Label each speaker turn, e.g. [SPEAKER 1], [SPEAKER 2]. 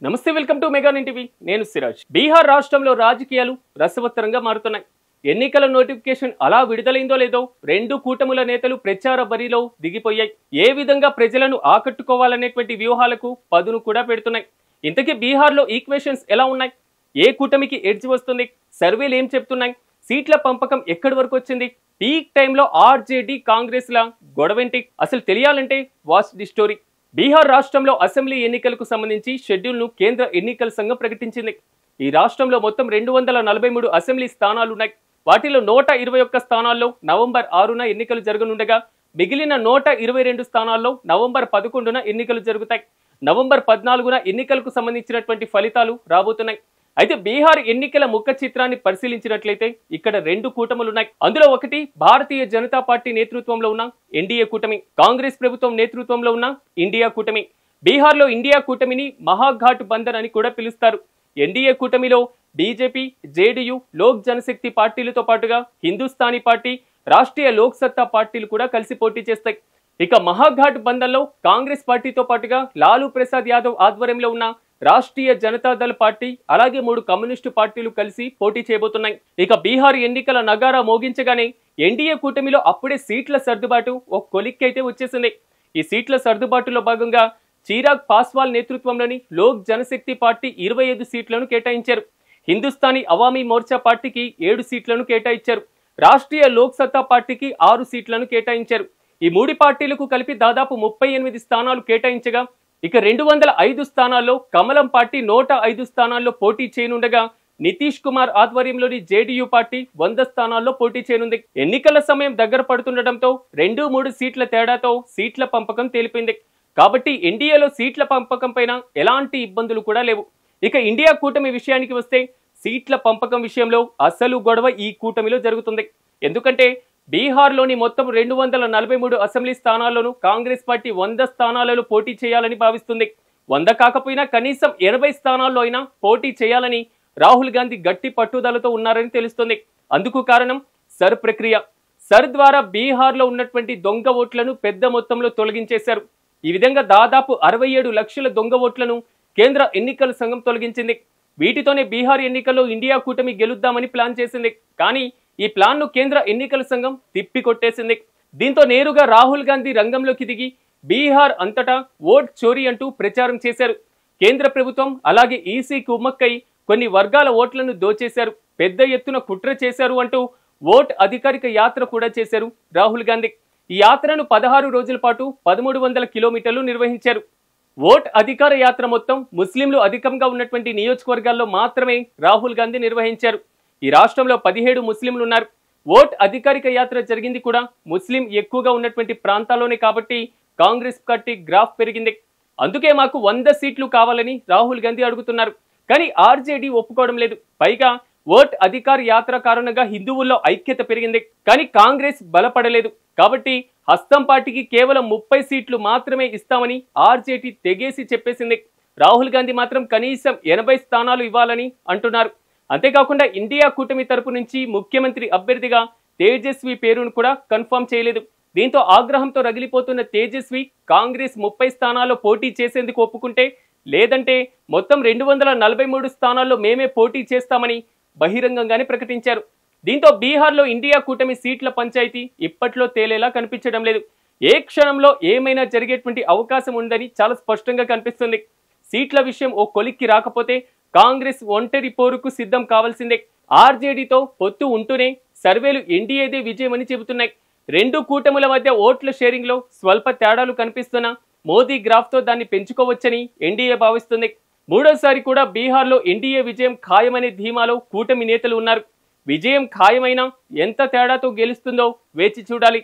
[SPEAKER 1] నమస్తే, welcome to mega TV. నేను సిరాజ్. బీహార్ రాష్ట్రంలో రాజకీయాలు రసవత్తరంగా మారుతున్నాయి. ఎన్నికల నోటిఫికేషన్ అలా విడుదలైందో లేదో రెండు కూటముల నేతలు ప్రచార బరిలో దిగిపోయాయి. ఏ విధంగా ప్రజలను ఆకట్టుకోవాలనేటువంటి వ్యూహాలకు పదును కూడా పెడుతున్నాయి. ఇంతకీ బీహార్లో ఈక్వేషన్స్ ఎలా ఉన్నాయి? ఏ కూటమికి ఎడ్జ్ వస్తుంది? సర్వేలు ఏం చెప్తున్నాయి? సీట్ల పంపకం ఎక్కడి వరకు వచ్చింది? పీక్ టైంలో ఆర్జేడీ కాంగ్రెస్ ల గొడవేంటి? అసలు తెలియాలంటే వాచ్ ది స్టోరీ. బీహార్ రాష్ట్రంలో అసెంబ్లీ ఎన్నికలకు సంబంధించి షెడ్యూల్ను కేంద్ర ఎన్నికల సంఘం ప్రకటించింది. ఈ రాష్ట్రంలో మొత్తం 243 అసెంబ్లీ స్థానాలున్నాయి. వాటిలో 121 స్థానాల్లో నవంబర్ 6న ఎన్నికలు జరగనుండగా మిగిలిన 122 స్థానాల్లో నవంబర్ 11న ఎన్నికలు జరుగుతాయి. నవంబర్ 14న ఎన్నికలకు సంబంధించినటువంటి ఫలితాలు రాబోతున్నాయి. అయితే బీహార్ ఎన్నికల ముఖ చిత్రాన్ని పరిశీలించినట్లయితే ఇక్కడ రెండు కూటములున్నాయి. అందులో ఒకటి భారతీయ జనతా పార్టీ నేతృత్వంలో ఉన్న ఎన్డీఏ కూటమి, కాంగ్రెస్ ప్రభుత్వం నేతృత్వంలో ఉన్న ఇండియా కూటమి. బీహార్లో ఇండియా కూటమిని మహాఘాట్ బంధన్ అని కూడా పిలుస్తారు. ఎన్డీఏ కూటమిలో బీజేపీ, జేడీయూ, లోక్ జనశక్తి పార్టీలతో పాటుగా హిందుస్థానీ పార్టీ, రాష్ట్రీయ లోక్ సత్తా పార్టీలు కూడా కలిసి పోటీ చేస్తాయి. ఇక మహాఘాట్ బంధన్లో కాంగ్రెస్ పార్టీతో పాటుగా లాలూ ప్రసాద్ యాదవ్ ఆధ్వర్యంలో ఉన్న రాష్ట్రీయ జనతాదళ్ పార్టీ, అలాగే 3 కమ్యూనిస్టు పార్టీలు కలిసి పోటీ చేయబోతున్నాయి. ఇక బీహార్ ఎన్నికల నగారా మోగించగానే ఎన్డీఏ కూటమిలో అప్పుడే సీట్ల సర్దుబాటు ఒక కొలిక్కైతే వచ్చేసింది. ఈ సీట్ల సర్దుబాటులో భాగంగా చిరాగ్ పాస్వాల్ నేతృత్వంలోని లోక్ జనశక్తి పార్టీ 25 సీట్లను కేటాయించారు. హిందుస్థానీ అవామీ మోర్చా పార్టీకి 7 సీట్లను కేటాయించారు. రాష్ట్రీయ లోక్ సత్తా పార్టీకి 6 సీట్లను కేటాయించారు. ఈ 3 పార్టీలకు కలిపి దాదాపు 38 స్థానాలు కేటాయించగా ఇక 205 స్థానాల్లో కమలం పార్టీ 105 స్థానాల్లో పోటీ చేయనుండగా నితీష్ కుమార్ ఆధ్వర్యంలోని జేడీయూ పార్టీ 100 స్థానాల్లో పోటీ చేయనుంది. ఎన్నికల సమయం దగ్గర పడుతుండటంతో 2-3 సీట్ల తేడాతో సీట్ల పంపకం తేలిపోయింది. కాబట్టి ఎన్డీఏలో సీట్ల పంపకం పైన ఎలాంటి ఇబ్బందులు కూడా లేవు. ఇక ఇండియా కూటమి విషయానికి వస్తే సీట్ల పంపకం విషయంలో అసలు గొడవ ఈ కూటమిలో జరుగుతుంది. ఎందుకంటే బీహార్లోని మొత్తం 243 అసెంబ్లీ స్థానాల్లోనూ కాంగ్రెస్ పార్టీ 100 స్థానాలలో పోటీ చేయాలని భావిస్తుంది. 100 కాకపోయినా కనీసం 80 స్థానాల్లో అయినా పోటీ చేయాలని రాహుల్ గాంధీ గట్టి పట్టుదలతో ఉన్నారని తెలుస్తుంది. అందుకు కారణం సర్ ప్రక్రియ. సర్ ద్వారా బీహార్లో ఉన్నటువంటి దొంగ ఓట్లను పెద్ద మొత్తంలో తొలగించేశారు. ఈ విధంగా దాదాపు 67 లక్షల దొంగ ఓట్లను కేంద్ర ఎన్నికల సంఘం తొలగించింది. వీటితోనే బీహార్ ఎన్నికల్లో ఇండియా కూటమి గెలుద్దామని ప్లాన్ చేసింది. కానీ ఈ ప్లాన్ను కేంద్ర ఎన్నికల సంఘం తిప్పికొట్టేసింది. దీంతో నేరుగా రాహుల్ గాంధీ రంగంలోకి దిగి బీహార్ అంతటా ఓట్ చోరీ అంటూ ప్రచారం చేశారు. కేంద్ర ప్రభుత్వం అలాగే ఈసీ కుమ్మక్కై కొన్ని వర్గాల ఓట్లను దోచేశారు, పెద్ద ఎత్తున కుట్ర చేశారు అంటూ ఓట్ అధికారిక యాత్ర కూడా చేశారు రాహుల్ గాంధీ. ఈ యాత్రను 16 రోజుల పాటు 1300 కిలోమీటర్లు నిర్వహించారు. ఓట్ అధికార యాత్ర మొత్తం ముస్లింలు అధికంగా ఉన్నటువంటి నియోజకవర్గాల్లో మాత్రమే రాహుల్ గాంధీ నిర్వహించారు. ఈ రాష్ట్రంలో 17 ముస్లింలు ఉన్నారు. ఓట్ అధికారిక యాత్ర జరిగింది కూడా ముస్లిం ఎక్కువగా ఉన్నటువంటి ప్రాంతాల్లోనే కాబట్టి కాంగ్రెస్ పార్టీ గ్రాఫ్ పెరిగింది. అందుకే మాకు 100 సీట్లు కావాలని రాహుల్ గాంధీ అడుగుతున్నారు. కానీ ఆర్జేడీ ఒప్పుకోవడం లేదు. పైగా ఓట్ అధికార యాత్ర కారణంగా హిందువుల్లో ఐక్యత పెరిగింది, కానీ కాంగ్రెస్ బలపడలేదు. కాబట్టి హస్తం పార్టీకి కేవలం 30 సీట్లు మాత్రమే ఇస్తామని ఆర్జేడీ తెగేసి చెప్పేసింది. రాహుల్ గాంధీ మాత్రం కనీసం 80 స్థానాలు ఇవ్వాలని అంటున్నారు. అంతేకాకుండా ఇండియా కూటమి తరపు నుంచి ముఖ్యమంత్రి అభ్యర్థిగా తేజస్వి పేరును కూడా కన్ఫర్మ్ చేయలేదు. దీంతో ఆగ్రహంతో రగిలిపోతున్న తేజస్వి కాంగ్రెస్ 30 స్థానాల్లో పోటీ చేసేందుకు ఒప్పుకుంటే, లేదంటే మొత్తం 243 స్థానాల్లో మేమే పోటీ చేస్తామని బహిరంగంగానే ప్రకటించారు. దీంతో బీహార్లో ఇండియా కూటమి సీట్ల పంచాయతీ ఇప్పట్లో తేలేలా కనిపించడం లేదు. ఏ క్షణంలో ఏమైనా జరిగేటువంటి అవకాశం ఉందని చాలా స్పష్టంగా కనిపిస్తుంది. సీట్ల విషయం ఓ కొలిక్కి రాకపోతే కాంగ్రెస్ ఒంటరి పోరుకు సిద్ధం కావాల్సిందే. ఆర్జేడీతో పొత్తు ఉంటూనే సర్వేలు ఎన్డీఏదే విజయమని చెబుతున్నాయి. రెండు కూటముల మధ్య ఓట్ల షేరింగ్లో స్వల్ప తేడాలు కనిపిస్తున్నా మోదీ గ్రాఫ్తో దాన్ని పెంచుకోవచ్చని ఎన్డీఏ భావిస్తుంది. మూడోసారి కూడా బీహార్లో ఎన్డీఏ విజయం ఖాయమనే ధీమాలో కూటమి నేతలు ఉన్నారు. విజయం ఖాయమైనా ఎంత తేడాతో గెలుస్తుందో వేచి చూడాలి.